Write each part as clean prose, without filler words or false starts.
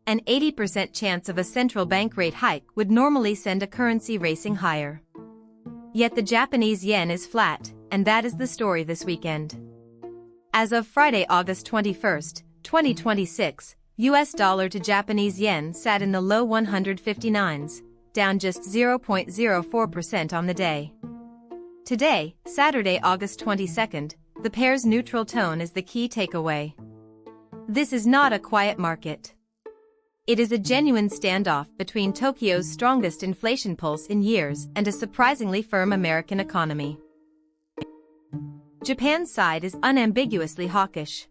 An 80% chance of a central bank rate hike would normally send a currency racing higher. Yet the Japanese yen is flat, and that is the story this weekend. As of Friday, August 21, 2026, US dollar to Japanese yen sat in the low 159s, down just 0.04% on the day. Today, Saturday, August 22, the pair's neutral tone is the key takeaway. This is not a quiet market. It is a genuine standoff between Tokyo's strongest inflation pulse in years and a surprisingly firm American economy. Japan's side is unambiguously hawkish.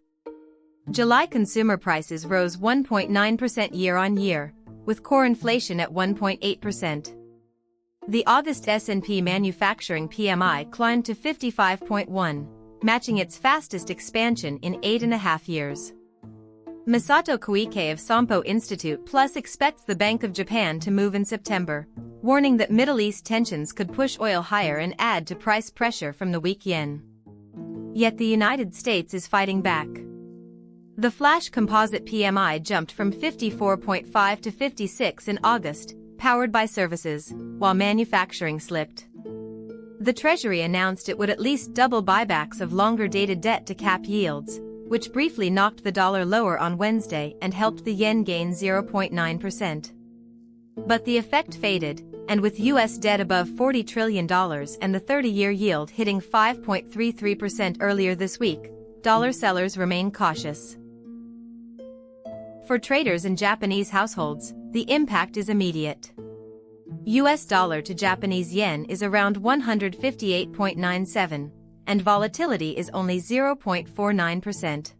July consumer prices rose 1.9% year-on-year, with core inflation at 1.8%. The August S&P manufacturing PMI climbed to 55.1, matching its fastest expansion in 8.5 years. Masato Koike of Sompo Institute Plus expects the Bank of Japan to move in September, warning that Middle East tensions could push oil higher and add to price pressure from the weak yen. Yet the United States is fighting back. The flash composite PMI jumped from 54.5 to 56 in August, powered by services, while manufacturing slipped. The Treasury announced it would at least double buybacks of longer-dated debt to cap yields, which briefly knocked the dollar lower on Wednesday and helped the yen gain 0.9%. But the effect faded, and with U.S. debt above $40 trillion and the 30-year yield hitting 5.33% earlier this week, dollar sellers remain cautious. For traders and Japanese households, the impact is immediate. U.S. dollar to Japanese yen is around 158.97, and volatility is only 0.49%.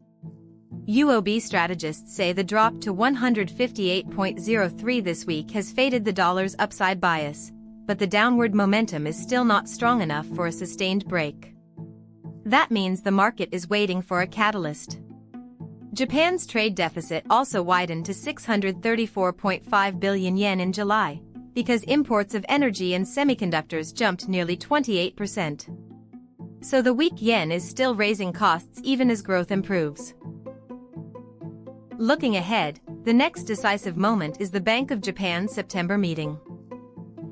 UOB strategists say the drop to 158.03 this week has faded the dollar's upside bias, but the downward momentum is still not strong enough for a sustained break. That means the market is waiting for a catalyst. Japan's trade deficit also widened to 634.5 billion yen in July, because imports of energy and semiconductors jumped nearly 28%. So the weak yen is still raising costs even as growth improves. Looking ahead, the next decisive moment is the Bank of Japan's September meeting.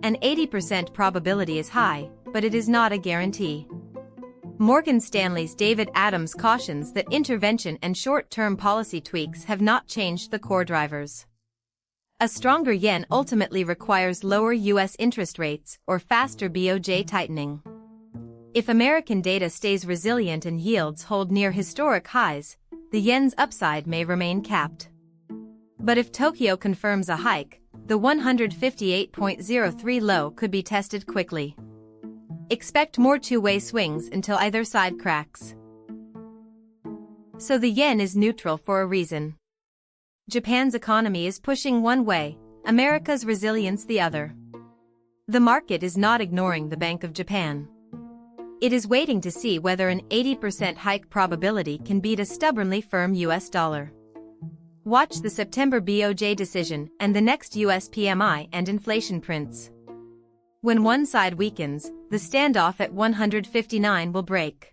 An 80% probability is high, but it is not a guarantee. Morgan Stanley's David Adams cautions that intervention and short-term policy tweaks have not changed the core drivers. A stronger yen ultimately requires lower U.S. interest rates or faster BoJ tightening. If American data stays resilient and yields hold near historic highs, the yen's upside may remain capped. But if Tokyo confirms a hike, the 158.03 low could be tested quickly. Expect more two-way swings until either side cracks. So the yen is neutral for a reason. Japan's economy is pushing one way, America's resilience the other. The market is not ignoring the Bank of Japan. It is waiting to see whether an 80% hike probability can beat a stubbornly firm US dollar. Watch the September BoJ decision and the next US PMI and inflation prints. When one side weakens, the standoff at 159 will break.